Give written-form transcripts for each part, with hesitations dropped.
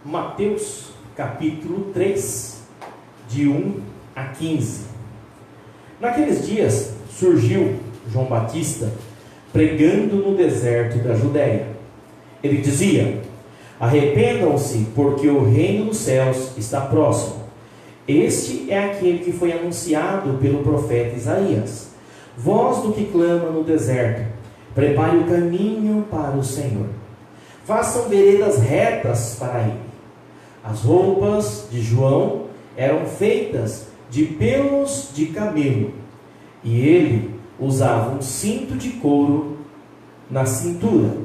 Mateus capítulo 3, de 1 a 15. Naqueles dias surgiu João Batista pregando no deserto da Judéia. Ele dizia: arrependam-se, porque o reino dos céus está próximo. Este é aquele que foi anunciado pelo profeta Isaías. Voz do que clama no deserto: prepare o caminho para o Senhor. Façam veredas retas para ele. As roupas de João eram feitas de pelos de camelo, e ele usava um cinto de couro na cintura,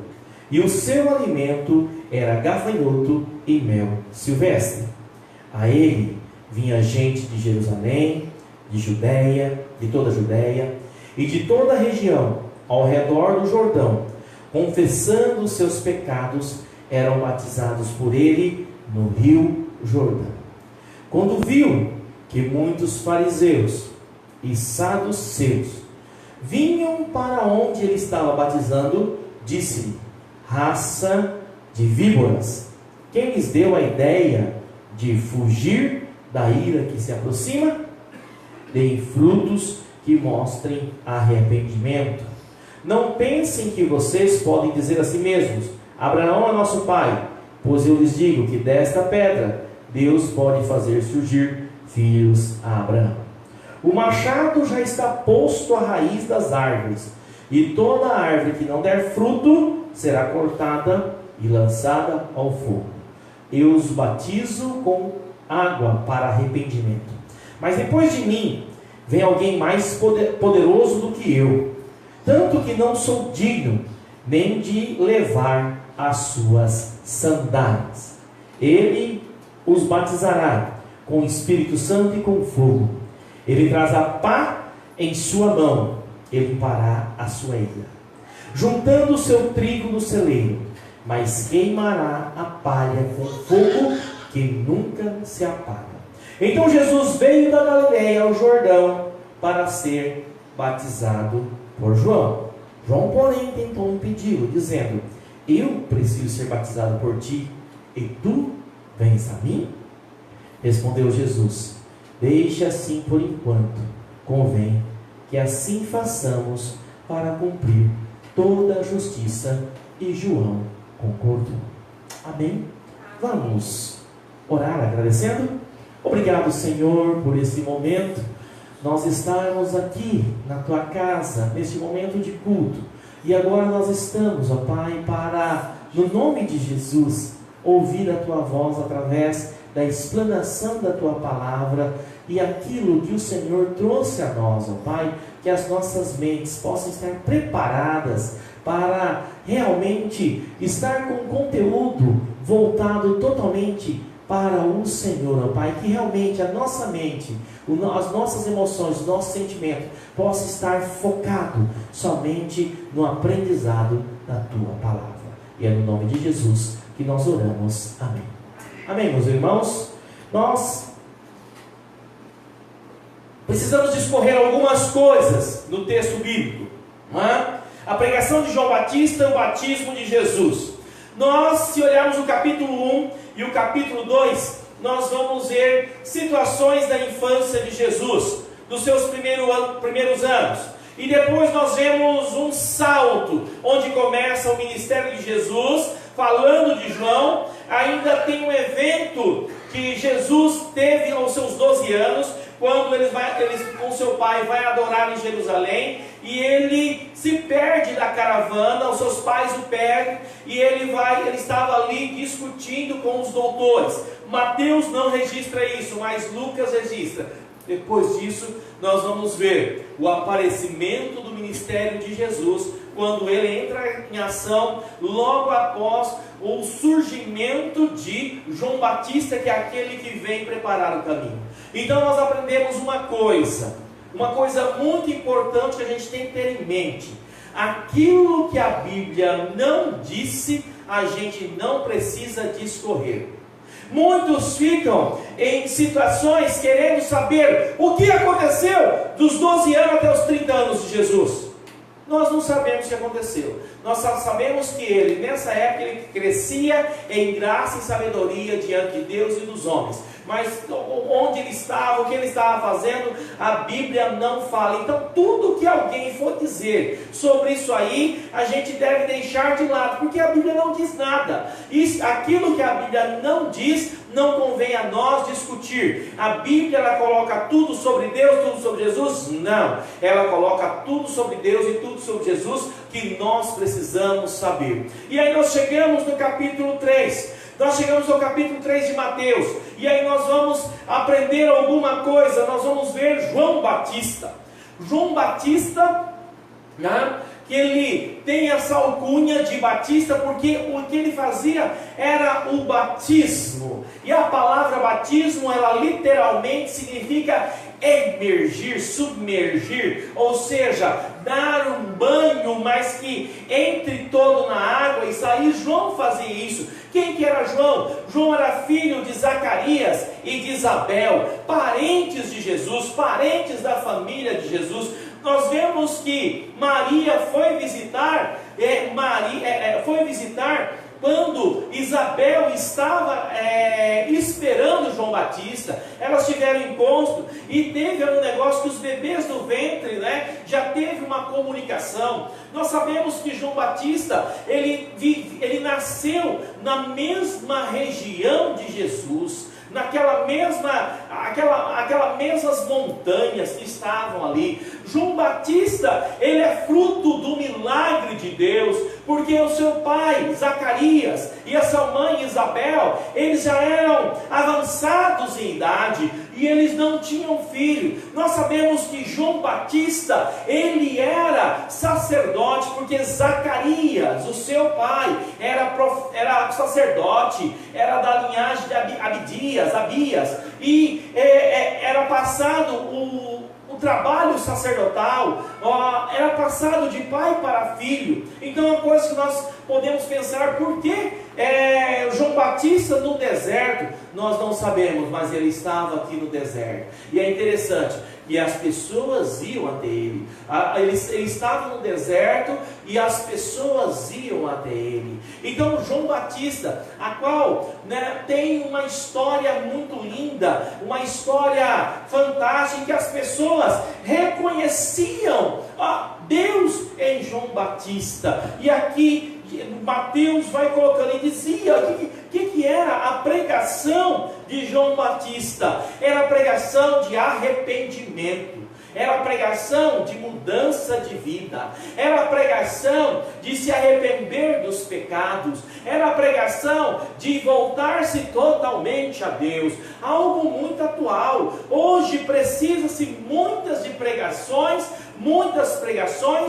e o seu alimento era gafanhoto e mel silvestre. A ele vinha gente de Jerusalém, de Judéia, de toda a Judéia e de toda a região ao redor do Jordão, confessando os seus pecados, eram batizados por ele no rio Jordão. Quando viu que muitos fariseus e saduceus vinham para onde ele estava batizando, disse-lhe: raça de víboras, quem lhes deu a ideia de fugir da ira que se aproxima? Deem frutos que mostrem arrependimento. Não pensem que vocês podem dizer a si mesmos: Abraão é nosso pai, pois eu lhes digo que desta pedra Deus pode fazer surgir filhos a Abraão. O machado já está posto à raiz das árvores, e toda árvore que não der fruto será cortada e lançada ao fogo. Eu os batizo com água para arrependimento, mas depois de mim vem alguém mais poderoso do que eu, tanto que não sou digno nem de levar as suas sandálias. Ele os batizará com o Espírito Santo e com fogo. Ele traz a pá em sua mão, ele limpará a sua ira, juntando o seu trigo no celeiro, mas queimará a palha com fogo que nunca se apaga. Então Jesus veio da Galileia ao Jordão para ser batizado por João. João, porém, tentou impedi-lo, dizendo: eu preciso ser batizado por ti, e tu vens a mim? Respondeu Jesus: deixe assim por enquanto, convém que assim façamos para cumprir toda a justiça. E João concordou. Amém? Vamos orar agradecendo? Obrigado, Senhor, por esse momento, nós estarmos aqui na tua casa, neste momento de culto. E agora nós estamos, ó Pai, para, no nome de Jesus, ouvir a tua voz através da explanação da tua palavra e aquilo que o Senhor trouxe a nós, ó Pai, que as nossas mentes possam estar preparadas para realmente estar com conteúdo voltado totalmente para o Senhor, ó Pai, que realmente a nossa mente, as nossas emoções, o nosso sentimento possa estar focado somente no aprendizado da tua palavra. E é no nome de Jesus que nós oramos. Amém. Amém, meus irmãos. Nós precisamos discorrer algumas coisas no texto bíblico, não é? A pregação de João Batista e o batismo de Jesus. Nós, se olharmos o capítulo 1 e o capítulo 2, nós vamos ver situações da infância de Jesus, dos seus primeiros anos. E depois nós vemos um salto, onde começa o ministério de Jesus, falando de João. Ainda tem um evento que Jesus teve aos seus 12 anos, quando eles com seu pai vai adorar em Jerusalém, e ele se perde da caravana, os seus pais o perdem, e ele estava ali discutindo com os doutores. Mateus não registra isso, mas Lucas registra. Depois disso, nós vamos ver o aparecimento do ministério de Jesus, quando ele entra em ação logo após o surgimento de João Batista, que é aquele que vem preparar o caminho. Então nós aprendemos uma coisa muito importante que a gente tem que ter em mente: aquilo que a Bíblia não disse, a gente não precisa discorrer. Muitos ficam em situações querendo saber o que aconteceu dos 12 anos até os 30 anos de Jesus. Nós não sabemos o que aconteceu. nós sabemos que ele, nessa época, ele crescia em graça e sabedoria diante de Deus e dos homens. Mas onde ele estava, o que ele estava fazendo, a Bíblia não fala. Então tudo que alguém for dizer sobre isso aí, a gente deve deixar de lado, porque a Bíblia não diz nada. Aquilo que a Bíblia não diz, não convém a nós discutir. A Bíblia, ela coloca tudo sobre Deus, tudo sobre Jesus? Não. Ela coloca tudo sobre Deus e tudo sobre Jesus que nós precisamos saber. E aí nós chegamos no capítulo 3. Nós chegamos ao capítulo 3 de Mateus, e aí nós vamos aprender alguma coisa. Nós vamos ver João Batista. João Batista, né, que ele tem essa alcunha de Batista, porque o que ele fazia era o batismo. E a palavra batismo, ela literalmente significa emergir, submergir, ou seja, dar um banho, mas que entre todo na água e sair. João fazia isso. Quem que era João? João era filho de Zacarias e de Isabel, parentes de Jesus, parentes da família de Jesus. Nós vemos que Maria foi visitar, quando Isabel estava esperando João Batista. Elas tiveram encontro e teve um negócio que os bebês do ventre, né, já teve uma comunicação. Nós sabemos que João Batista, ele nasceu na mesma região de Jesus, aquelas mesmas montanhas que estavam ali. João Batista, ele é fruto do milagre de Deus, porque o seu pai Zacarias e a sua mãe Isabel, eles já eram avançados em idade e eles não tinham filho. Nós sabemos que João Batista, ele era sacerdote, porque Zacarias, o seu pai, era sacerdote, era da linhagem de Abias, e era passado o trabalho sacerdotal, era passado de pai para filho. Então é uma coisa que nós podemos pensar: por que João Batista no deserto? Nós não sabemos, mas ele estava aqui no deserto. E é interessante que as pessoas iam até ele. Ele estava no deserto e as pessoas iam até ele. Então João Batista, a qual, né, tem uma história muito linda, uma história fantástica, que as pessoas reconheciam Deus em João Batista. E aqui Mateus vai colocando e dizia o que era a pregação de João Batista. Era a pregação de arrependimento, era a pregação de mudança de vida, era a pregação de se arrepender dos pecados, era a pregação de voltar-se totalmente a Deus. Algo muito atual. Hoje precisa-se muitas pregações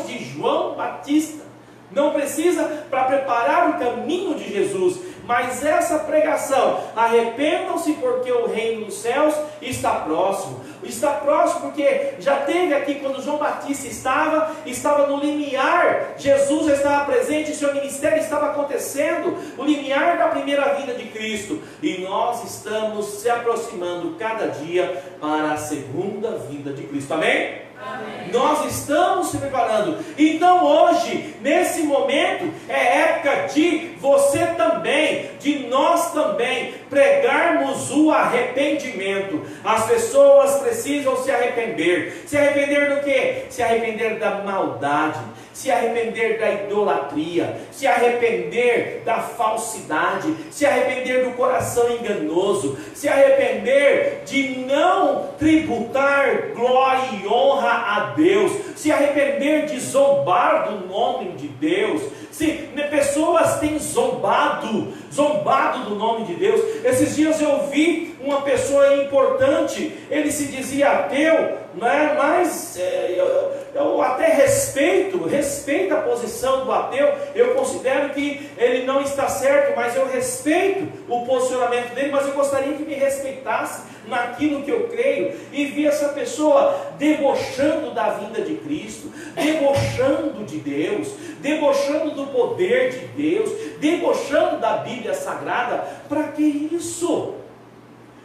de João Batista. Não precisa para preparar o caminho de Jesus, mas essa pregação: arrependam-se porque o reino dos céus está próximo. Está próximo porque já teve aqui, quando João Batista estava no limiar, Jesus já estava presente, seu ministério estava acontecendo, o limiar da primeira vinda de Cristo, e nós estamos se aproximando cada dia para a segunda vinda de Cristo. Amém? Amém. Nós estamos se preparando. Então hoje, nesse momento, é época de você também, de nós também, pregarmos o arrependimento. As pessoas precisam se arrepender. Se arrepender do quê? Se arrepender da maldade, se arrepender da idolatria, se arrepender da falsidade, se arrepender do coração enganoso, se arrepender de não tributar glória e honra a Deus, se arrepender de zombar do nome de Deus. Se pessoas têm zombado do nome de Deus. Esses dias eu vi uma pessoa importante, ele se dizia ateu, né? Mas eu até respeito a posição do ateu. Eu considero que ele não está certo, mas eu respeito o posicionamento dele. Mas eu gostaria que me respeitasse naquilo que eu creio. E vi essa pessoa debochando da vinda de Cristo, debochando de Deus, debochando do poder de Deus, debochando da Bíblia Sagrada. Para que isso?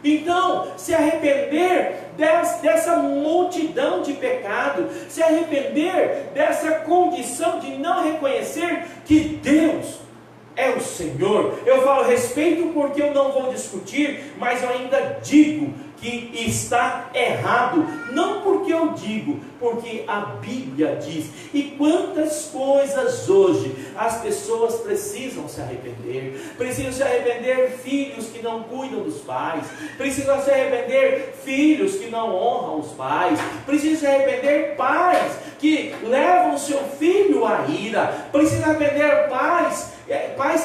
Então, se arrepender dessa multidão de pecado, se arrepender dessa condição de não reconhecer que Deus é o Senhor. Eu falo respeito porque eu não vou discutir, mas eu ainda digo que está errado, não porque eu digo, porque a Bíblia diz. E quantas coisas hoje as pessoas precisam se arrepender. Precisam se arrepender filhos que não cuidam dos pais, precisam se arrepender filhos que não honram os pais, precisam se arrepender pais que levam seu filho à ira, precisam arrepender pais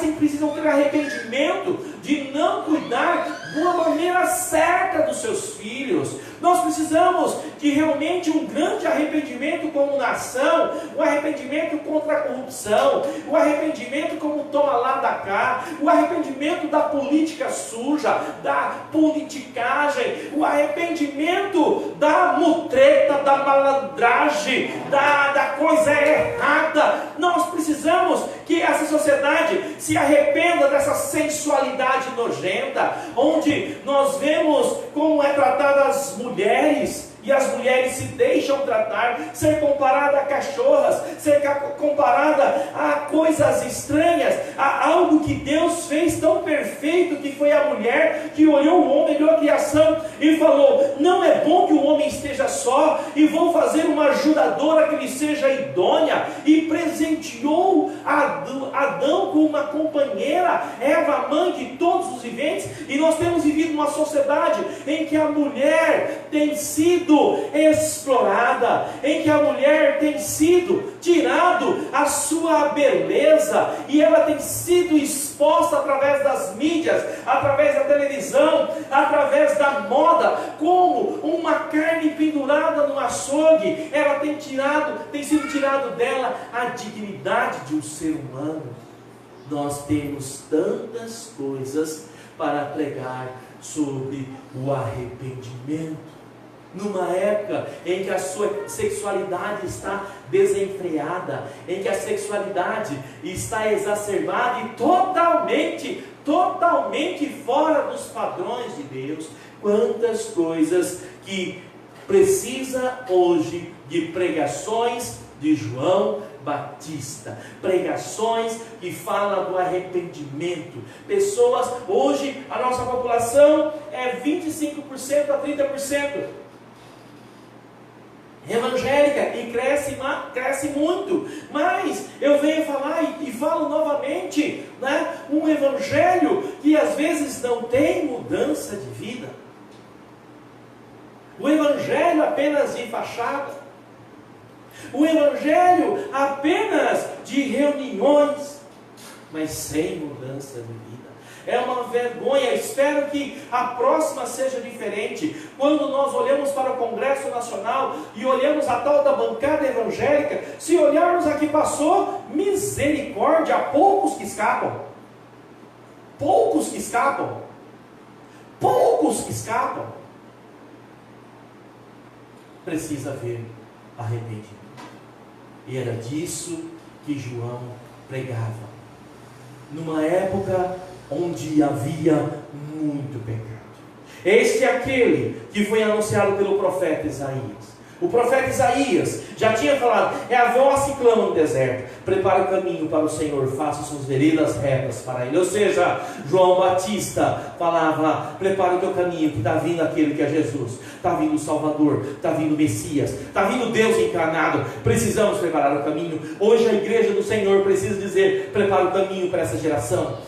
que precisam ter arrependimento de não cuidar de uma maneira certa dos seus filhos. Nós precisamos de realmente um grande arrependimento como nação, um arrependimento contra a corrupção, um arrependimento como toma lá da cá, o arrependimento da política suja, da politicagem, o arrependimento da mutreta, da malandragem, da coisa errada. Nós precisamos que essa sociedade se arrependa dessa sensualidade nojenta, onde nós vemos como é tratada as mulheres, e as mulheres se deixam tratar, ser comparada a cachorras, ser comparada a coisas estranhas, a algo que Deus fez tão perfeito, que foi a mulher que olhou o homem, olhou a criação e falou: não é bom que o homem esteja só, e vou fazer uma ajudadora que lhe seja idônea, e presenteou Adão com uma companheira, Eva, mãe de todos os viventes. E nós temos vivido uma sociedade em que a mulher tem sido explorada, em que a mulher tem sido tirado a sua beleza, e ela tem sido exposta através das mídias, através da televisão, através da moda, como uma carne pendurada no açougue. Ela tem sido tirado dela a dignidade de um ser humano. Nós temos tantas coisas para pregar sobre o arrependimento. Numa época em que a sua sexualidade está desenfreada, em que a sexualidade está exacerbada e totalmente fora dos padrões de Deus, quantas coisas que precisa hoje de pregações de João Batista, pregações que falam do arrependimento. Pessoas, hoje a nossa população é 25% a 30% evangélica, e cresce muito. Mas eu venho falar e falo novamente, né? Um evangelho que às vezes não tem mudança de vida, o evangelho apenas de fachada, o evangelho apenas de reuniões, mas sem mudança de vida. É uma vergonha. Espero que a próxima seja diferente. Quando nós olhamos para o Congresso Nacional e olhamos a tal da bancada evangélica, se olharmos a que passou, misericórdia, poucos que escapam. Poucos que escapam. Poucos que escapam. Precisa haver arrependimento. E era disso que João pregava. Numa época onde havia muito pecado. Este é aquele que foi anunciado pelo profeta Isaías. O profeta Isaías já tinha falado: é a voz que clama no deserto, prepara o caminho para o Senhor, faça suas veredas retas para Ele. Ou seja, João Batista falava: prepara o teu caminho, que está vindo aquele que é Jesus, está vindo o Salvador, está vindo o Messias, está vindo Deus encarnado. Precisamos preparar o caminho. Hoje a igreja do Senhor precisa dizer: prepara o caminho para essa geração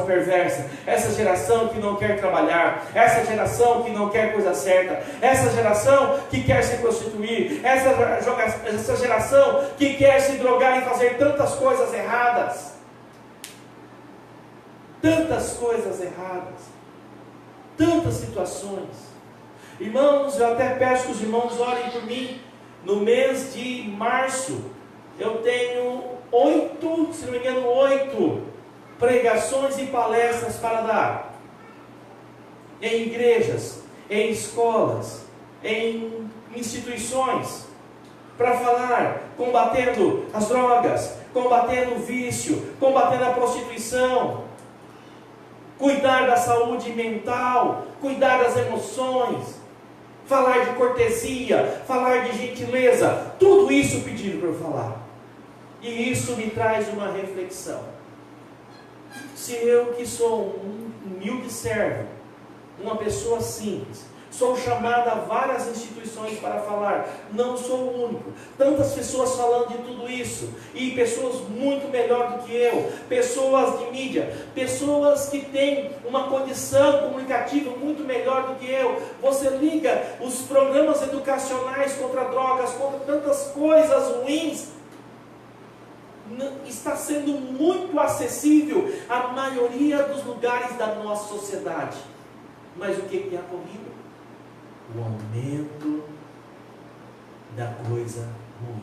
perversa, essa geração que não quer trabalhar, essa geração que não quer coisa certa, essa geração que quer se prostituir, essa geração que quer se drogar e fazer tantas coisas erradas, tantas situações. Irmãos, eu até peço que os irmãos orem por mim. No mês de março eu tenho 8 pregações e palestras para dar, em igrejas, em escolas, em instituições, para falar, combatendo as drogas, combatendo o vício, combatendo a prostituição, cuidar da saúde mental, cuidar das emoções, falar de cortesia, falar de gentileza. Tudo isso pediram para eu falar. E isso me traz uma reflexão. Se eu, que sou um humilde servo, uma pessoa simples, sou chamado a várias instituições para falar, não sou o único, tantas pessoas falando de tudo isso, e pessoas muito melhor do que eu, pessoas de mídia, pessoas que têm uma condição comunicativa muito melhor do que eu. Você liga os programas educacionais contra drogas, contra tantas coisas ruins, está sendo muito acessível à maioria dos lugares da nossa sociedade. Mas o que tem ocorrido? O aumento da coisa ruim.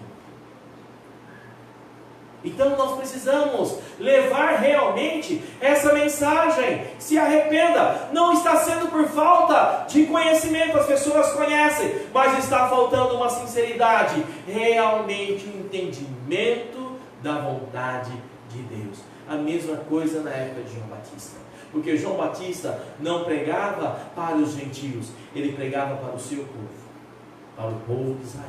Então nós precisamos levar realmente essa mensagem. Se arrependa. Não está sendo por falta de conhecimento, as pessoas conhecem, mas está faltando uma sinceridade, realmente um entendimento da vontade de Deus. A mesma coisa na época de João Batista. Porque João Batista não pregava para os gentios, ele pregava para o seu povo, para o povo de Israel,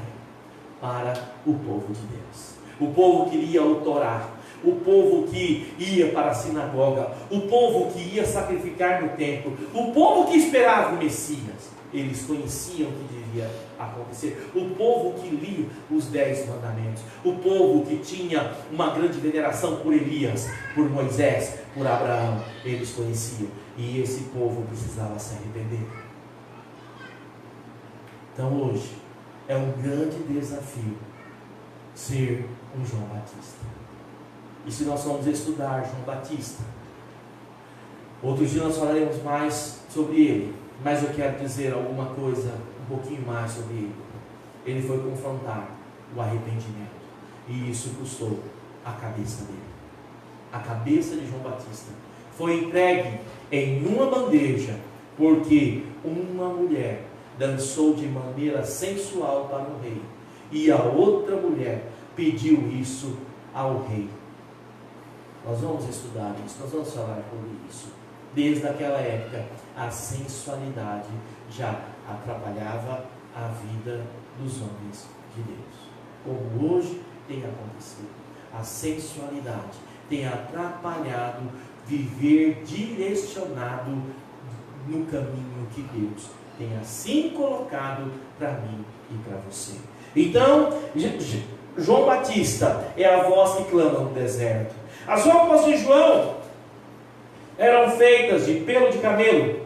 para o povo de Deus. O povo que lia o Torá, o povo que ia para a sinagoga, o povo que ia sacrificar no templo, o povo que esperava o Messias. Eles conheciam o que devia acontecer. O povo que lia os 10 mandamentos, o povo que tinha uma grande veneração por Elias, por Moisés, por Abraão, eles conheciam. E esse povo precisava se arrepender. Então hoje é um grande desafio ser um João Batista. E se nós vamos estudar João Batista, outro dia nós falaremos mais sobre ele. Mas eu quero dizer alguma coisa, um pouquinho mais sobre ele. Ele foi confrontar o arrependimento. E isso custou a cabeça dele. A cabeça de João Batista foi entregue em uma bandeja, porque uma mulher dançou de maneira sensual para o rei. E a outra mulher pediu isso ao rei. Nós vamos estudar isso, nós vamos falar sobre isso. Desde aquela época, a sensualidade já atrapalhava a vida dos homens de Deus. Como hoje tem acontecido. A sensualidade tem atrapalhado viver direcionado no caminho que Deus tem assim colocado para mim e para você. Então, João Batista é a voz que clama no deserto. As roupas de João eram feitas de pelo de camelo.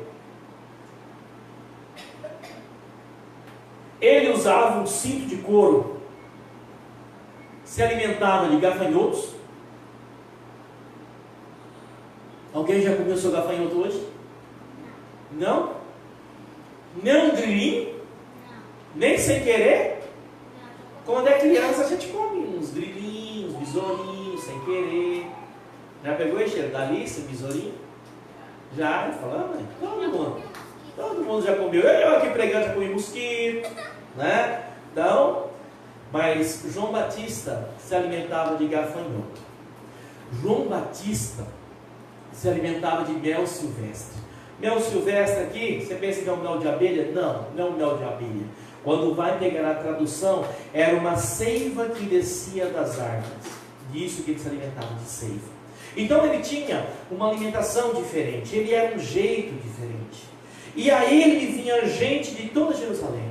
Ele usava um cinto de couro. Se alimentava de gafanhotos. Alguém já comeu seu gafanhoto hoje? Não? Nem um grilinho? Nem sem querer? Quando é criança a gente come uns grilinhos, besourinhos, sem querer. Já pegou esse cheiro da lista, besourinho? Já, falando, né? Todo mundo já comeu. Eu aqui pregando já comi mosquito, né? Então, mas João Batista se alimentava de gafanhoto. João Batista se alimentava de mel silvestre. Mel silvestre aqui, você pensa que é um mel de abelha? Não, não é um mel de abelha. Quando vai pegar a tradução, era uma seiva que descia das árvores. Disso que ele se alimentava, de seiva. Então ele tinha uma alimentação diferente, ele era um jeito diferente. E a ele vinha gente de toda Jerusalém.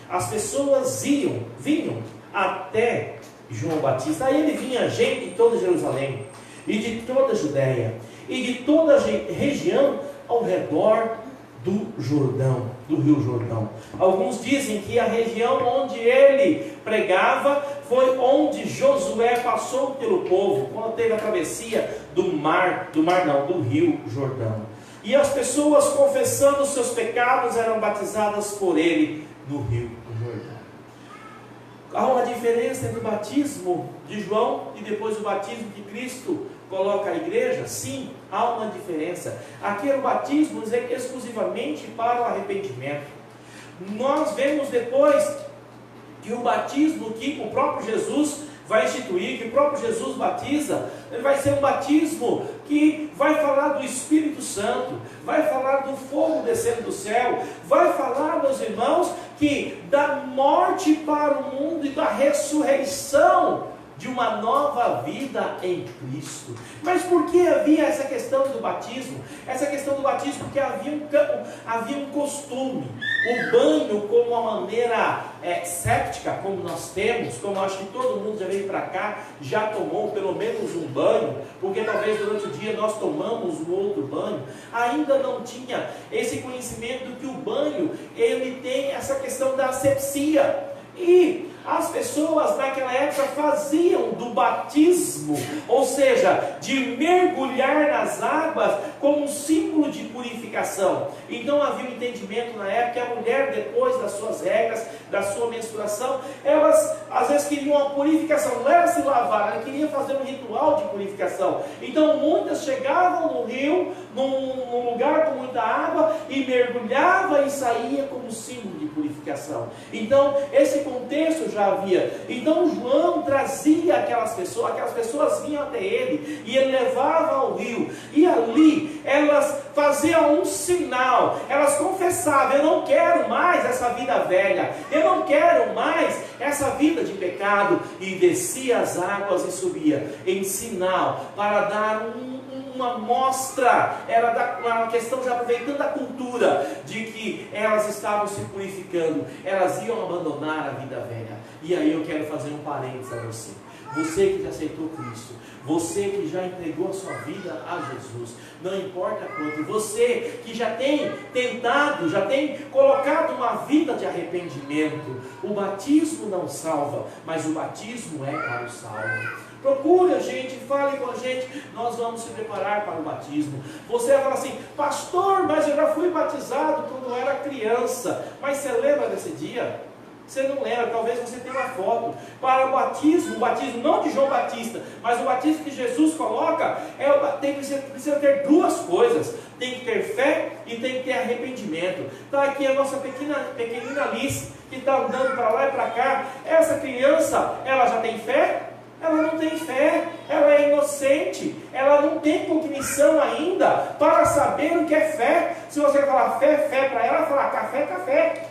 As pessoas vinham até João Batista. A ele vinha gente de toda Jerusalém, e de toda a Judéia, e de toda a região ao redor do Jordão, do Rio Jordão. Alguns dizem que a região onde ele pregava foi onde Josué passou pelo povo, quando teve a travessia do Rio Jordão. E as pessoas, confessando os seus pecados, eram batizadas por ele no Rio Jordão. Há uma diferença entre o batismo de João e depois o batismo que Cristo coloca a igreja? Sim, há uma diferença. Aqui era o batismo exclusivamente para o arrependimento. Nós vemos depois que o batismo que o próprio Jesus vai instituir, que o próprio Jesus batiza, vai ser um batismo que vai falar do Espírito Santo, vai falar do fogo descendo do céu, vai falar, meus irmãos, que da morte para o mundo e da ressurreição de uma nova vida em Cristo. Mas por que havia essa questão do batismo? Essa questão do batismo porque havia um costume. O banho como uma maneira séptica, como nós temos, como acho que todo mundo já veio para cá, já tomou pelo menos um banho, porque talvez durante o dia nós tomamos um outro banho, ainda não tinha esse conhecimento de que o banho, ele tem essa questão da asepsia. E as pessoas naquela época faziam do batismo, ou seja, de mergulhar nas águas, como um símbolo de purificação. Então havia um entendimento na época que a mulher, depois das suas regras, da sua menstruação, elas às vezes queriam uma purificação, não era se lavar, ela queria fazer um ritual de purificação. Então muitas chegavam no rio, num lugar com muita água, e mergulhava e saía como símbolo de purificação. Então esse contexto já havia. Então João trazia aquelas pessoas vinham até ele, e ele levava ao rio, e ali elas faziam um sinal, elas confessavam: eu não quero mais essa vida velha, eu não quero mais essa vida de pecado, e descia as águas e subia, em sinal, para dar uma mostra, era uma questão já aproveitando a cultura, de que elas estavam se purificando, elas iam abandonar a vida velha. E aí eu quero fazer um parênteses a você. Você que já aceitou Cristo, você que já entregou a sua vida a Jesus, não importa quanto, você que já tem tentado, já tem colocado uma vida de arrependimento, o batismo não salva, mas o batismo é para o salvo. Procure a gente, fale com a gente, nós vamos se preparar para o batismo. Você vai falar assim: pastor, mas eu já fui batizado quando eu era criança. Mas você lembra desse dia? Você não lembra, talvez você tenha uma foto. Para o batismo não de João Batista, mas o batismo que Jesus coloca, precisa ter duas coisas: tem que ter fé e tem que ter arrependimento. Está aqui a nossa pequenina Alice, que está andando para lá e para cá. Essa criança, ela já tem fé? Ela não tem fé, ela é inocente, ela não tem cognição ainda para saber o que é fé. Se você falar fé para ela, falar café,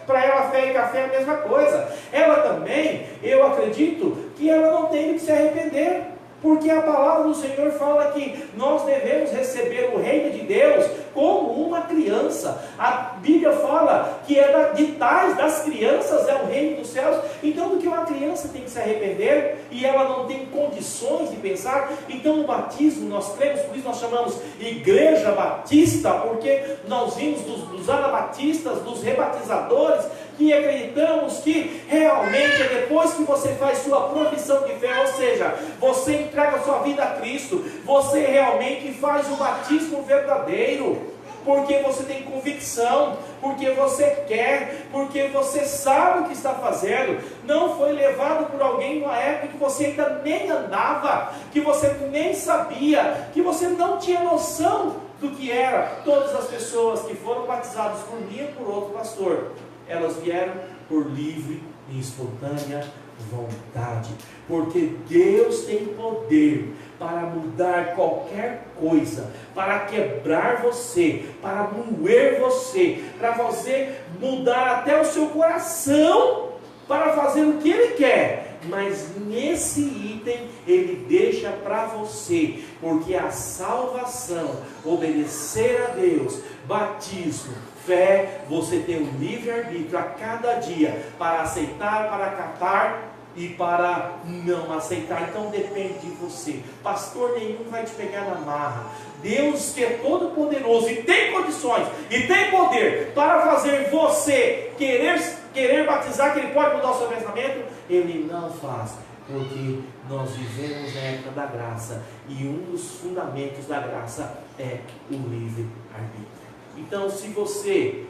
para ela fé e café é a mesma coisa. Ela também, eu acredito, que ela não tem que se arrepender, porque a palavra do Senhor fala que nós devemos receber o reino de Deus como uma criança. A Bíblia fala que de tais das crianças é o reino dos céus. Então, do que uma criança tem que se arrepender e ela não tem condições de pensar, então o batismo nós cremos, por isso nós chamamos Igreja Batista, porque nós vimos dos anabatistas, dos rebatizadores, que acreditamos que realmente é depois que você faz sua profissão de fé, ou seja, você entrega a sua vida a Cristo, você realmente faz o batismo verdadeiro, porque você tem convicção, porque você quer, porque você sabe o que está fazendo. Não foi levado por alguém numa época que você ainda nem andava, que você nem sabia, que você não tinha noção do que era. Todas as pessoas que foram batizadas por mim e por outro pastor, elas vieram por livre e espontânea vontade, porque Deus tem poder para mudar qualquer coisa, para quebrar você, para moer você, para fazer mudar até o seu coração, para fazer o que Ele quer. Mas nesse item Ele deixa para você, porque a salvação, obedecer a Deus, batismo, fé, você tem um livre-arbítrio a cada dia para aceitar, para acatar e para não aceitar. Então depende de você. Pastor nenhum vai te pegar na marra. Deus, que é todo poderoso e tem condições e tem poder para fazer você querer batizar, que Ele pode mudar o seu pensamento, Ele não faz, porque nós vivemos na época da graça, e um dos fundamentos da graça é o livre-arbítrio. Então, se você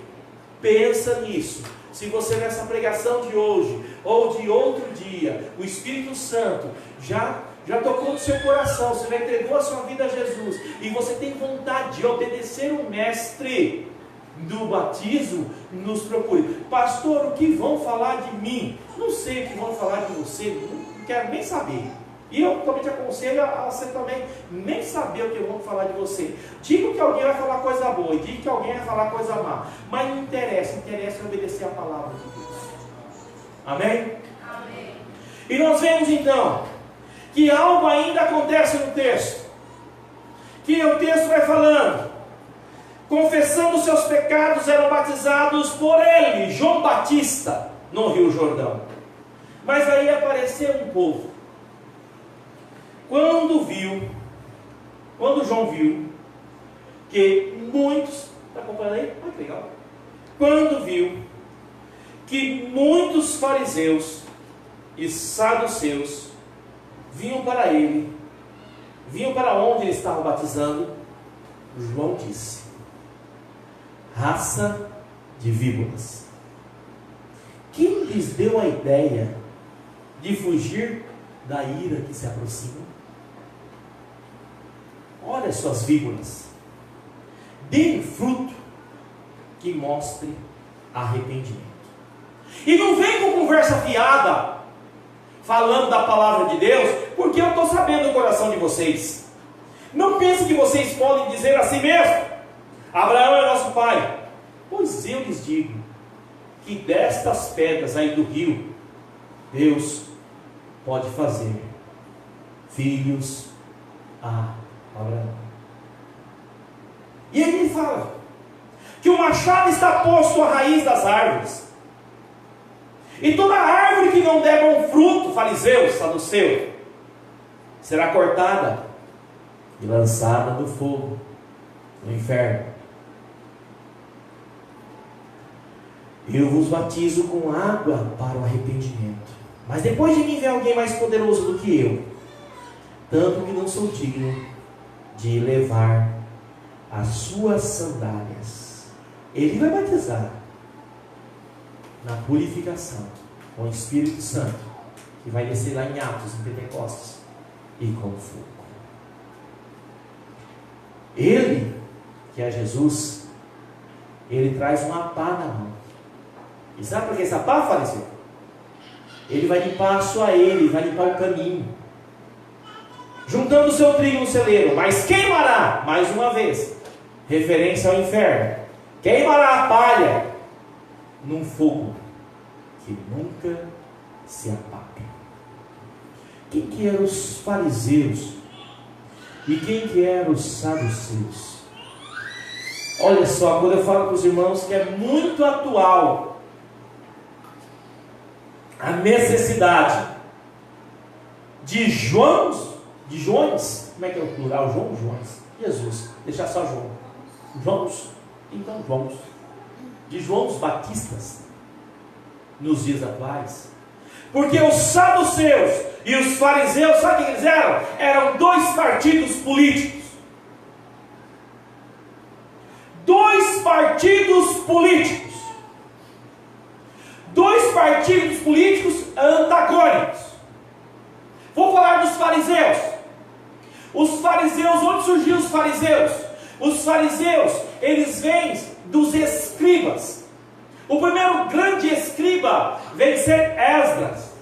pensa nisso, se você nessa pregação de hoje ou de outro dia, o Espírito Santo já tocou no seu coração, você já entregou a sua vida a Jesus, e você tem vontade de obedecer o Mestre do batismo, nos procure. Pastor, o que vão falar de mim? Não sei o que vão falar de você, não quero nem saber. E eu também te aconselho a você também nem saber o que eu vou falar de você. Diga que alguém vai falar coisa boa e diga que alguém vai falar coisa má. Mas não interessa, interessa obedecer a palavra de Deus. Amém? Amém. E nós vemos então que algo ainda acontece no texto. Que o texto vai falando: confessando os seus pecados, eram batizados por ele, João Batista, no Rio Jordão. Mas aí apareceu um povo. Quando João viu que muitos, está acompanhando aí? Olha que legal. Quando viu que muitos fariseus e saduceus vinham para ele, vinham para onde ele estava batizando, João disse: raça de víboras, quem lhes deu a ideia de fugir da ira que se aproxima? Olha as suas víboras, deem fruto que mostre arrependimento. E não vem com conversa fiada, falando da palavra de Deus, porque eu estou sabendo o coração de vocês. Não pense que vocês podem dizer assim mesmo: Abraão é nosso pai. Pois eu lhes digo que destas pedras aí do rio, Deus pode fazer filhos a Abraão. E ele fala que o machado está posto à raiz das árvores, e toda árvore que não der bom fruto, fariseu, saduceu, será cortada e lançada no fogo, no inferno. Eu vos batizo com água para o arrependimento, mas depois de mim vem alguém mais poderoso do que eu, tanto que não sou digno de levar as suas sandálias. Ele vai batizar na purificação com o Espírito Santo, que vai descer lá em Atos, em Pentecostes, e com fogo. Ele, que é Jesus, ele traz uma pá na mão. E sabe por que essa pá, fariseu? Ele vai limpar só ele, vai limpar o caminho, juntando o seu trigo no celeiro, mas queimará, mais uma vez, referência ao inferno, queimará a palha num fogo que nunca se apaga. Quem que eram os fariseus e quem que eram os saduceus? Olha só, quando eu falo para os irmãos que é muito atual a necessidade de Joões, como é que é o plural? Joões, Jesus, deixar só Joões, de Joões Batistas nos dias atuais, porque os saduceus e os fariseus, sabe o que eles eram? Eram dois partidos políticos, antagônicos. Vou falar dos fariseus. Os fariseus, onde surgiram os fariseus? Os fariseus, eles vêm dos escribas. O primeiro grande escriba veio ser Esdras.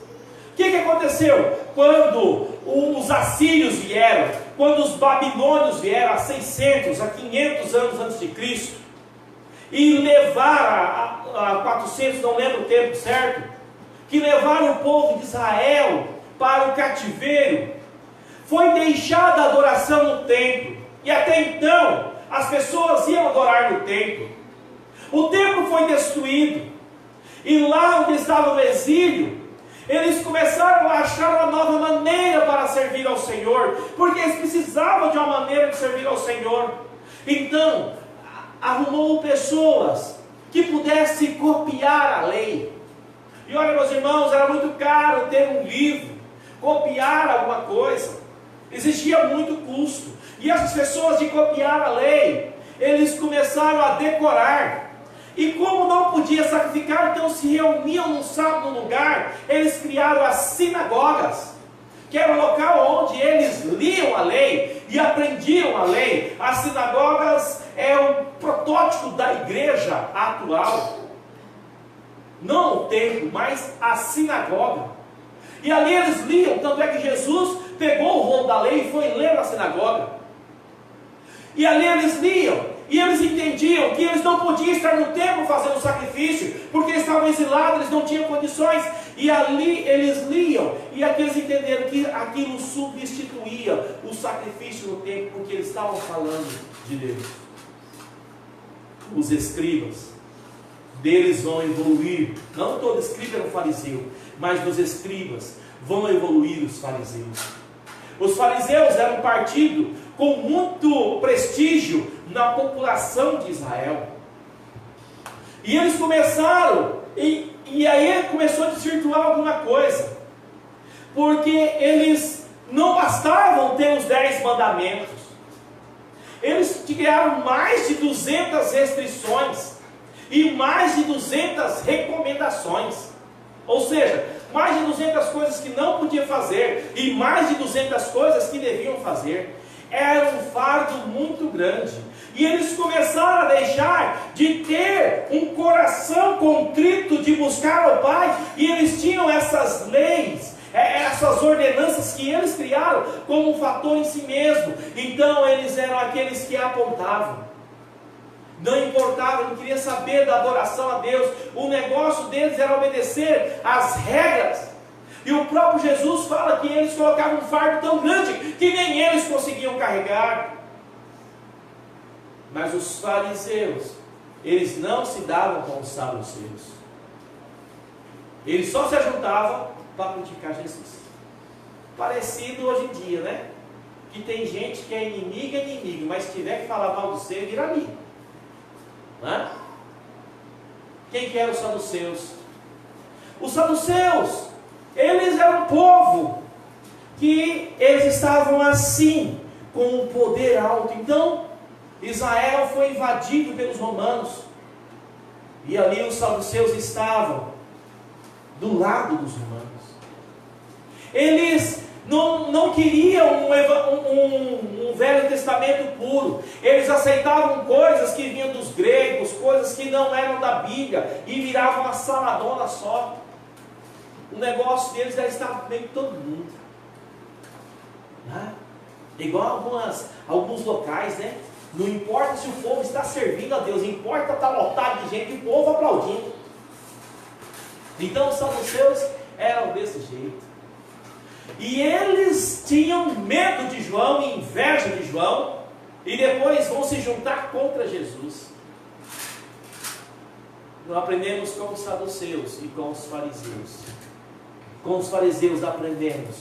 O que aconteceu? Quando os assírios vieram, quando os babilônios vieram, há 600, a 500 anos antes de Cristo, e levaram a 400, não lembro o tempo certo, que levaram o povo de Israel para o cativeiro, foi deixada a adoração no templo, e até então as pessoas iam adorar no templo. O templo foi destruído, e lá onde estava no exílio, eles começaram a achar uma nova maneira para servir ao Senhor, porque eles precisavam de uma maneira de servir ao Senhor. Então arrumou pessoas que pudessem copiar a lei. E olha, meus irmãos, era muito caro ter um livro, copiar alguma coisa, exigia muito custo. E as pessoas de copiar a lei, eles começaram a decorar. E como não podia sacrificar, então se reuniam num sábado num lugar, eles criaram as sinagogas, que era o local onde eles liam a lei e aprendiam a lei. As sinagogas é o protótipo da igreja atual. Não o templo, mas a sinagoga. E ali eles liam, tanto é que Jesus pegou o rolo da lei e foi ler na sinagoga. E ali eles liam, e eles entendiam que eles não podiam estar no templo fazendo sacrifício, porque eles estavam exilados, eles não tinham condições. E ali eles liam, e aqui eles entenderam que aquilo substituía o sacrifício no templo, porque eles estavam falando de Deus. Os escribas, deles vão evoluir, não todo escriba era um fariseu, mas dos escribas vão evoluir os fariseus. Os fariseus eram um partido com muito prestígio na população de Israel. E eles começaram, e aí começou a desvirtuar alguma coisa, porque eles não bastavam ter os 10 mandamentos, eles criaram mais de 200 restrições, e mais de 200 recomendações, ou seja, mais de 200 coisas que não podia fazer, e mais de 200 coisas que deviam fazer. Era um fardo muito grande, e eles começaram a deixar de ter um coração contrito de buscar ao Pai, e eles tinham essas leis, essas ordenanças que eles criaram como um fator em si mesmo. Então eles eram aqueles que apontavam, não importava, não queria saber da adoração a Deus, o negócio deles era obedecer às regras. E o próprio Jesus fala que eles colocavam um fardo tão grande que nem eles conseguiam carregar. Mas os fariseus, eles não se davam com os saduceus. Eles só se ajuntavam para criticar Jesus. Parecido hoje em dia, né? Que tem gente que é inimigo, mas se tiver que falar mal do seu, vira amigo. Não é? Quem que eram os saduceus? Os saduceus, eles eram um povo que eles estavam assim, com um poder alto. Então, Israel foi invadido pelos romanos, e ali os saduceus estavam do lado dos romanos. Eles não queriam um Velho Testamento puro. Eles aceitavam coisas que vinham dos gregos, coisas que não eram da Bíblia, e viravam uma saladona só. O negócio deles era estar bem com todo mundo, né? Igual alguns locais, né? Não importa se o povo está servindo a Deus, importa estar lotado de gente e o povo aplaudindo. Então os saduceus eram desse jeito. E eles tinham medo de João e inveja de João, e depois vão se juntar contra Jesus. Nós aprendemos com os saduceus e com os fariseus. Com os fariseus aprendemos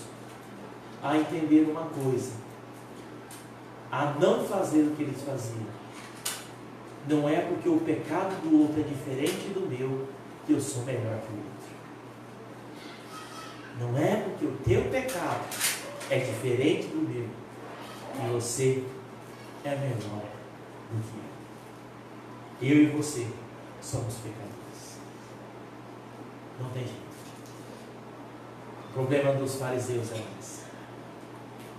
a entender uma coisa: a não fazer o que eles faziam. Não é porque o pecado do outro é diferente do meu que eu sou melhor que o outro. Não é porque o teu pecado é diferente do meu que você é melhor do que eu. Eu e você somos pecadores. Não tem jeito. O problema dos fariseus era esse,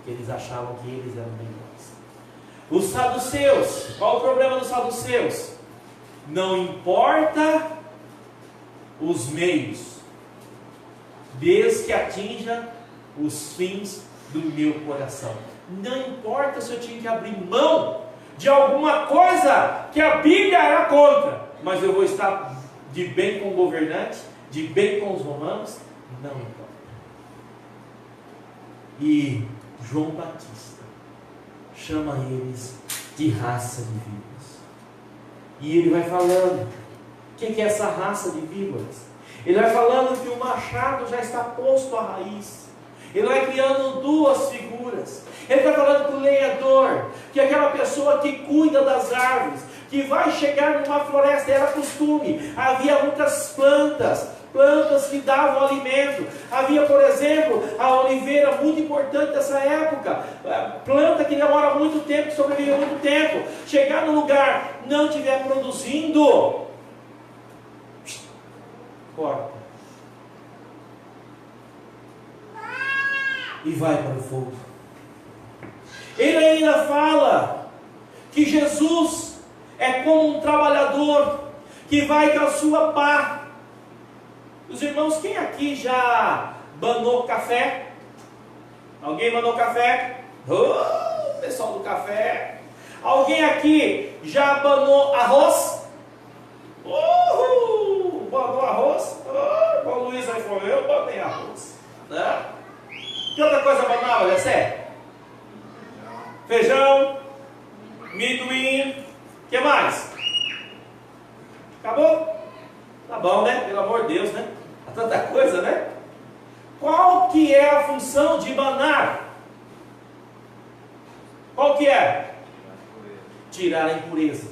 que eles achavam que eles eram melhores. Os saduceus, qual o problema dos saduceus? Não importa os meios, desde que atinja os fins do meu coração. Não importa se eu tinha que abrir mão de alguma coisa que a Bíblia era contra, mas eu vou estar de bem com o governante, de bem com os romanos, não importa. E João Batista chama eles de raça de víboras. E ele vai falando, o que é essa raça de víboras? Ele vai falando que o machado já está posto à raiz. Ele vai criando duas figuras. Ele vai falando que o lenhador, que é aquela pessoa que cuida das árvores, que vai chegar numa floresta, era costume, havia muitas plantas que davam alimento. Havia, por exemplo, a oliveira, muito importante nessa época, planta que demora muito tempo, que sobrevive muito tempo. Chegar no lugar, não estiver produzindo, corta e vai para o fogo. Ele ainda fala que Jesus é como um trabalhador que vai com a sua pá. Os irmãos, quem aqui já banou café? Alguém banou café? Oh, pessoal do café. Alguém aqui já banou arroz? Banou arroz? O Luiz aí falou, eu banei arroz. Né? Que outra coisa banava, Jessé? Feijão, amendoim, o que mais? Acabou? Tá bom, né? Pelo amor de Deus, né? Há tanta coisa, né? Qual que é a função de banar? Qual que é? Tirar a impureza.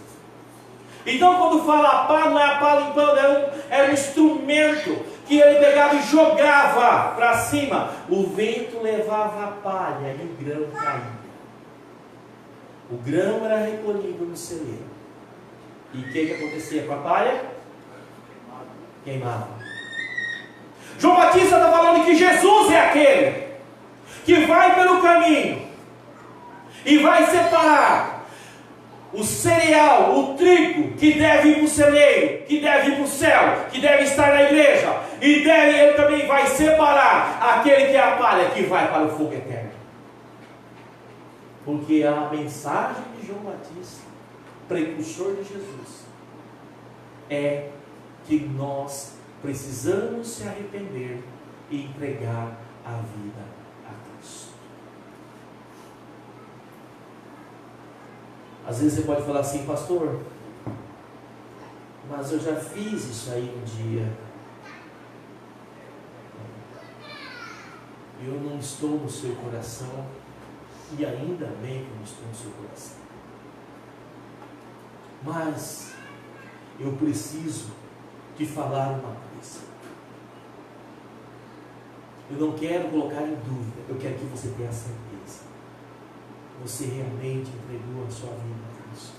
Então quando fala pá, não é a pá limpando, era um instrumento que ele pegava e jogava para cima. O vento levava a palha e o grão caía. O grão era recolhido no celeiro. E o que acontecia com a palha? Queimava. João Batista está falando que Jesus é aquele que vai pelo caminho e vai separar o cereal, o trigo, que deve ir para o celeiro, que deve ir para o céu, que deve estar na igreja, e ele também vai separar aquele que é a palha, que vai para o fogo eterno. Porque a mensagem de João Batista, precursor de Jesus, é que nós precisamos se arrepender e entregar a vida a Cristo. Às vezes você pode falar assim, pastor, mas eu já fiz isso aí um dia. Eu não estou no seu coração, e ainda bem que não estou no seu coração. Mas eu preciso te falar uma coisa. Eu não quero colocar em dúvida, eu quero que você tenha certeza. Você realmente entregou a sua vida a Cristo.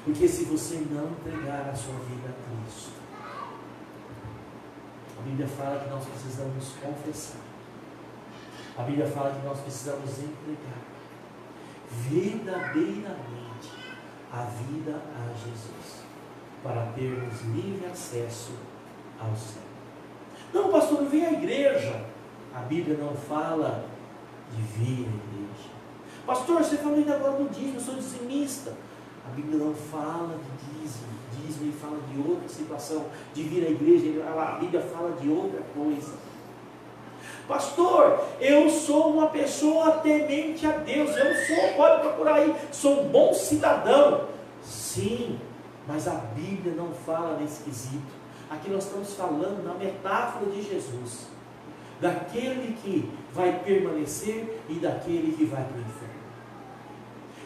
Porque se você não entregar a sua vida a Cristo, a Bíblia fala que nós precisamos confessar. A Bíblia fala que nós precisamos entregar verdadeiramente a vida a Jesus, para termos livre acesso ao céu. Não, pastor, não vem à igreja. A Bíblia não fala de vir à igreja. Pastor, você falou ainda agora do dízimo, eu sou dizimista. A Bíblia não fala de dízimo. Dízimo fala de outra situação, de vir à igreja. A Bíblia fala de outra coisa. Pastor, eu sou uma pessoa temente a Deus. Pode procurar aí, sou um bom cidadão. Sim, mas a Bíblia não fala nesse quesito. Aqui nós estamos falando na metáfora de Jesus, daquele que vai permanecer e daquele que vai para o inferno.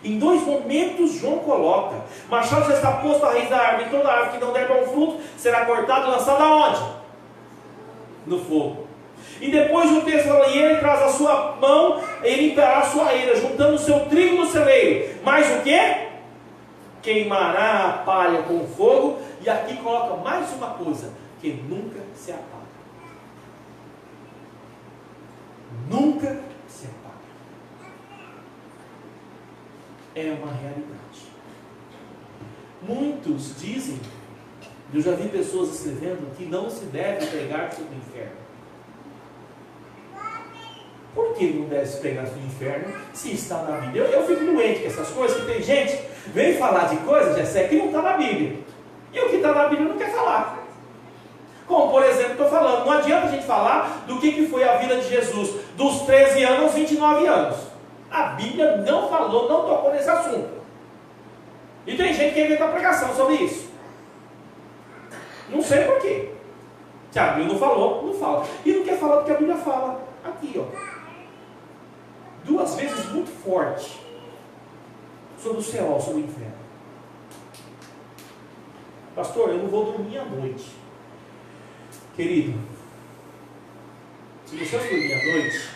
Em dois momentos João coloca: machado já está posto à raiz da árvore, e toda árvore que não der bom fruto será cortada e lançada aonde? No fogo. E depois o texto fala: e ele traz a sua mão e limpará a sua eira, juntando o seu trigo no celeiro. Mas o que? Queimará a palha com o fogo. E aqui coloca mais uma coisa, que nunca se apaga. Nunca se apaga. É uma realidade. Muitos dizem, eu já vi pessoas escrevendo, que não se deve pregar sobre o inferno. Por que não deve se pregar sobre o inferno se está na Bíblia? Eu fico doente com essas coisas, que tem gente que vem falar de coisas, Jessé, que não está na Bíblia. E o que está na Bíblia não quer falar. Como, por exemplo, estou falando, não adianta a gente falar do que foi a vida de Jesus, dos 13 anos aos 29 anos. A Bíblia não falou, não tocou nesse assunto. E tem gente que inventa pregação sobre isso. Não sei por quê. Se a Bíblia não falou, não fala. E não quer falar porque a Bíblia fala. Aqui, ó. 2 vezes muito forte. Sobre o céu, sobre o inferno. Pastor, eu não vou dormir à noite. Querido, se você não dormir à noite,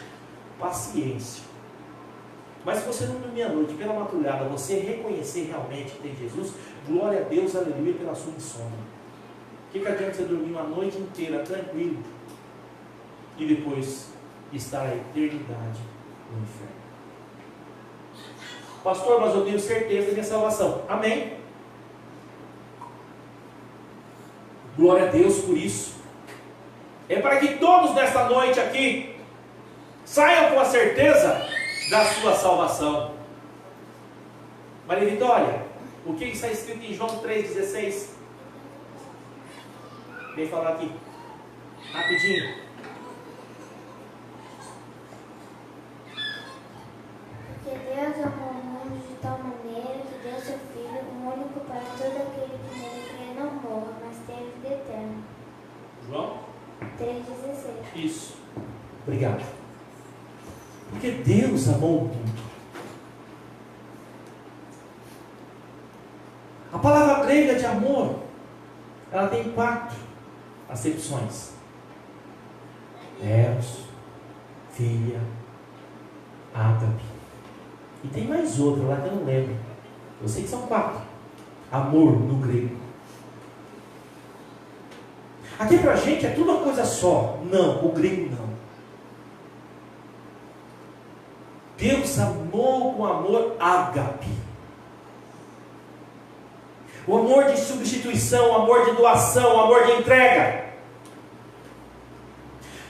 paciência. Mas se você não dormir à noite, pela madrugada, você reconhecer realmente que tem Jesus, glória a Deus, aleluia, pela sua insônia. O que adianta você dormir uma noite inteira tranquilo e depois estar a eternidade no inferno? Pastor, mas eu tenho certeza da minha salvação. Amém. Glória a Deus por isso. é para que todos nesta noite aqui saiam com a certeza da sua salvação. Maria Vitória, o que está escrito em João 3,16? Vem falar aqui, rapidinho. Porque Deus amou o mundo de tal maneira que deu seu Filho, o único, para todo aquele que nele crê não morra, mas tenha vida eterna. João 3,16. Isso. Obrigado. Porque Deus amou o mundo. A palavra grega de amor, ela tem 4 acepções: eros, filia, ágape. E tem mais outra lá que eu não lembro. Eu sei que são 4. Amor no grego. Aqui pra gente é tudo uma coisa só. Não, o grego não. Deus amou com amor ágape. O amor de substituição, o amor de doação, o amor de entrega.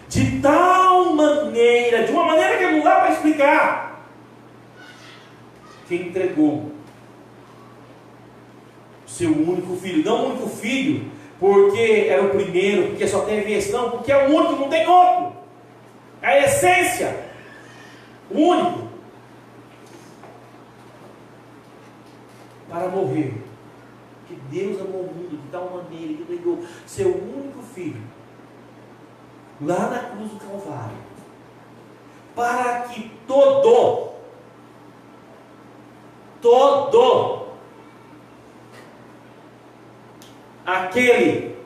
De tal maneira, de uma maneira que não dá para explicar, que entregou o seu único filho. Não o único filho, porque era o primeiro, porque só teve esse. Não, porque é o único, não tem outro. É a essência. O único. Para morrer. Que Deus amou o mundo de tal maneira que entregou seu único filho lá na cruz do Calvário, para que todo aquele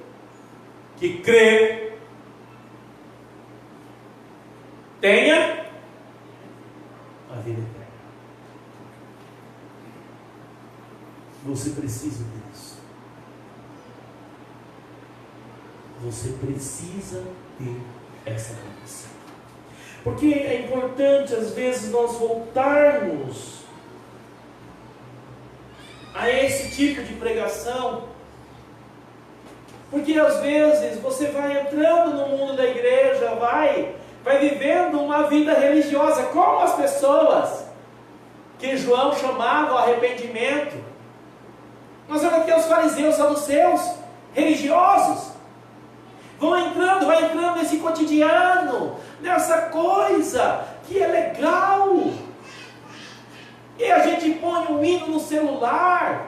que crê tenha a vida eterna. Você precisa disso. Você precisa ter essa condição. Porque é importante às vezes nós voltarmos a esse tipo de pregação. Porque às vezes você vai entrando no mundo da igreja, vai vivendo uma vida religiosa, como as pessoas que João chamava ao arrependimento. Nós vamos ter os fariseus, saduceus, religiosos. Vai entrando nesse cotidiano, nessa coisa que é legal. E a gente põe um hino no celular,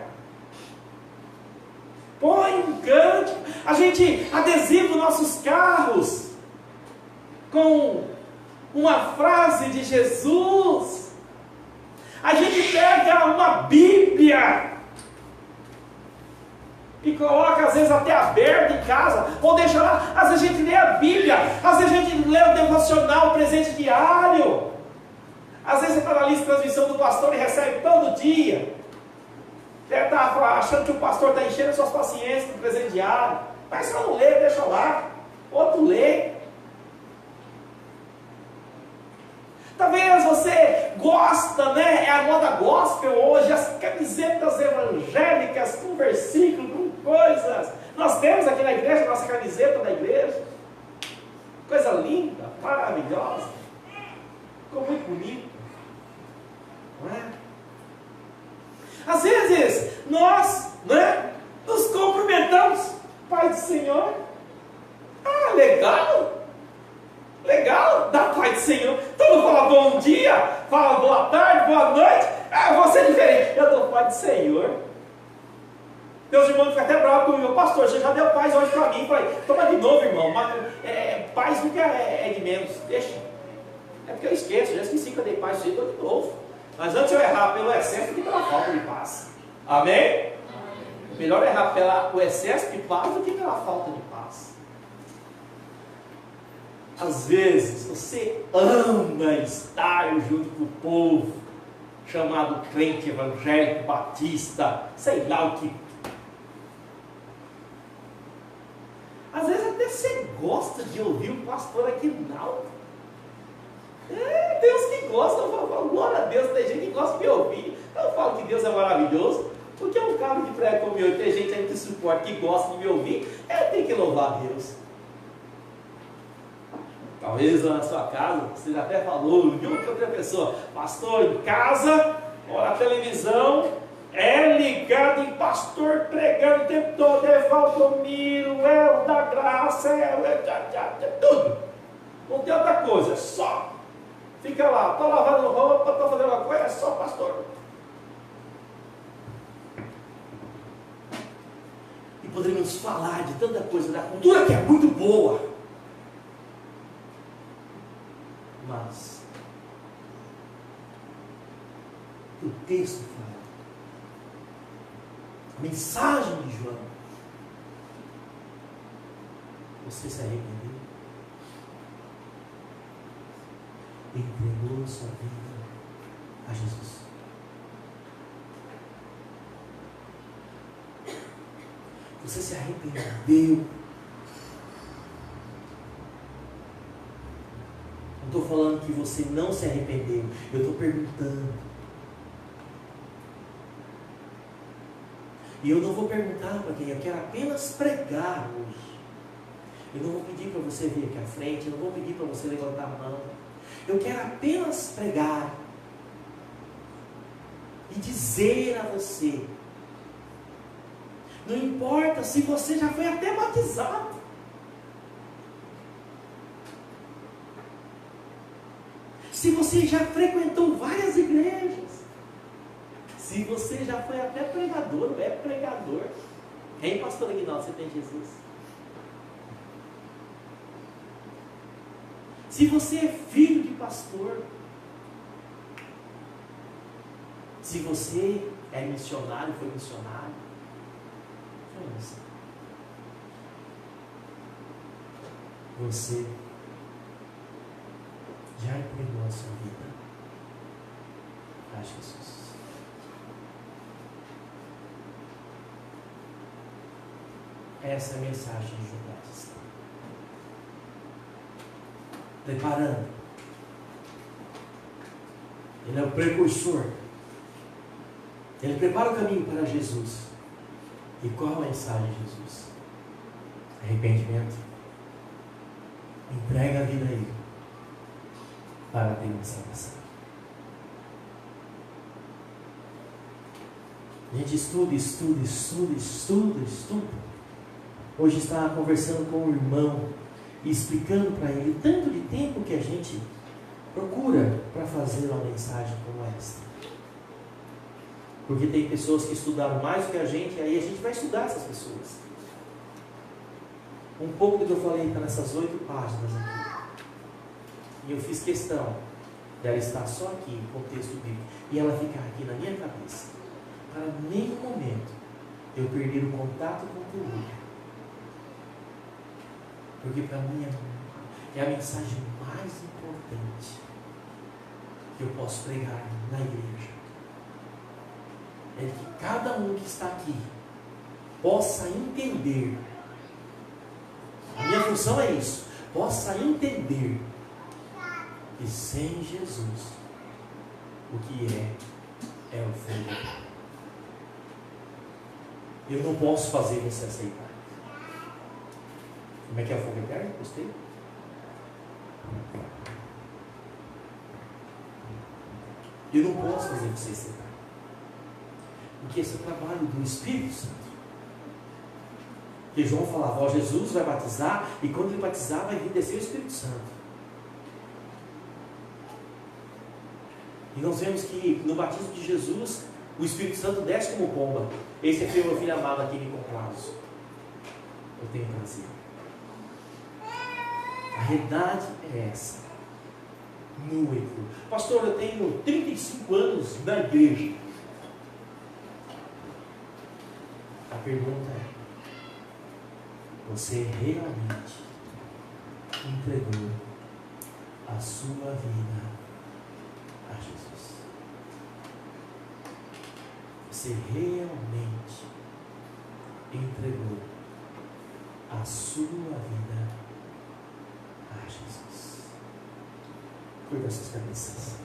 põe um cântico, a gente adesiva nossos carros com uma frase de Jesus. A gente pega uma Bíblia e coloca às vezes até aberta em casa, ou deixa lá. Às vezes a gente lê a Bíblia, às vezes a gente lê o devocional, o presente diário. Às vezes você está na lista de transmissão do pastor e recebe todo dia. Deve estar achando que o pastor está enchendo suas paciências no presente diário. Mas se eu não lê, deixa lá. Outro lê. Talvez você gosta, né? É a moda gospel hoje, as camisetas evangélicas com versículos, com coisas. Nós temos aqui na igreja a nossa camiseta da igreja. Coisa linda, maravilhosa. Ficou muito bonito. Não é? Às vezes nós, né, nos cumprimentamos, Pai do Senhor. Ah, legal. Legal, da Pai do Senhor. Todo mundo fala bom dia, fala boa tarde, boa noite. Ah, você é diferente. Eu dou Pai do Senhor. Meus irmãos ficam até bravos comigo. Pastor, você já deu paz hoje para mim. Falei, toma de novo, irmão. Paz nunca é de menos. Deixa. É porque eu esqueço. Já esqueci que eu dei paz, eu dou de novo. Mas antes eu errar pelo excesso do que pela falta de paz. Amém? Melhor errar pelo excesso de paz do que pela falta de paz. Às vezes você ama estar junto com o povo chamado crente evangélico, batista, sei lá o que. Às vezes até você gosta de ouvir o pastor Aquinaldo. Tem uns que gostam, eu falo, glória a Deus, tem gente que gosta de me ouvir. Então eu falo que Deus é maravilhoso, porque é um cara de prega como eu, tem gente aí que suporta, que gosta de me ouvir, eu tenho que louvar a Deus. Talvez lá na sua casa, você já até falou, de outra pessoa, pastor, em casa, ou na televisão, é ligado em pastor pregando o tempo todo, é Valdomiro, é o da graça, é tudo. Não tem outra coisa, é só. Fica lá, está lavando roupa, está fazendo uma coisa, é só pastor. E poderíamos falar de tanta coisa da cultura que é muito boa. Mas o texto fala, a mensagem de João, você se arrependeu? Entregou sua vida a Jesus? Você se arrependeu? Não estou falando que você não se arrependeu, eu estou perguntando. E eu não vou perguntar para quem, eu quero apenas pregar hoje. Eu não vou pedir para você vir aqui à frente, eu não vou pedir para você levantar a mão. Eu quero apenas pregar e dizer a você, não importa se você já foi até batizado, se você já frequentou várias igrejas, se você já foi até pregador, ou é pregador. Hein, pastor Aguinaldo, você tem Jesus? Se você é filho de pastor, se você é missionário, foi missionário, você já entregou a sua vida a Jesus. Essa é a mensagem de João Batista. Preparando. Ele é o precursor. Ele prepara o caminho para Jesus. E qual a mensagem de Jesus? Arrependimento. Entrega a vida a Ele para ter uma salvação. A gente estuda. Hoje estava conversando com um irmão e explicando para ele tanto de tempo que a gente procura para fazer uma mensagem como esta. Porque tem pessoas que estudaram mais do que a gente, e aí a gente vai estudar essas pessoas. Um pouco do que eu falei está nessas 8 páginas aqui. E eu fiz questão dela estar só aqui, no contexto bíblico, e ela ficar aqui na minha cabeça, para nenhum momento eu perder o contato com o conteúdo. Porque para mim é a mensagem mais importante que eu posso pregar na igreja. É que cada um que está aqui possa entender. A minha função é isso. Possa entender que sem Jesus o que é o fogo. Eu não posso fazer você aceitar. Como é que é o fogo eterno? Gostei? Eu não posso fazer você aceitar. Porque esse é o trabalho do Espírito Santo. Que João falava, ó, Jesus vai batizar, e quando ele batizar vai vir descer o Espírito Santo. E nós vemos que no batismo de Jesus, o Espírito Santo desce como pomba. Esse é meu filho amado, aqui me comprazo. Eu tenho prazer. A realidade é essa. No êxodo. Pastor, eu tenho 35 anos na igreja. A pergunta é: você realmente entregou a sua vida a Jesus? Você realmente entregou a sua vida a Jesus? Curva suas cabeças.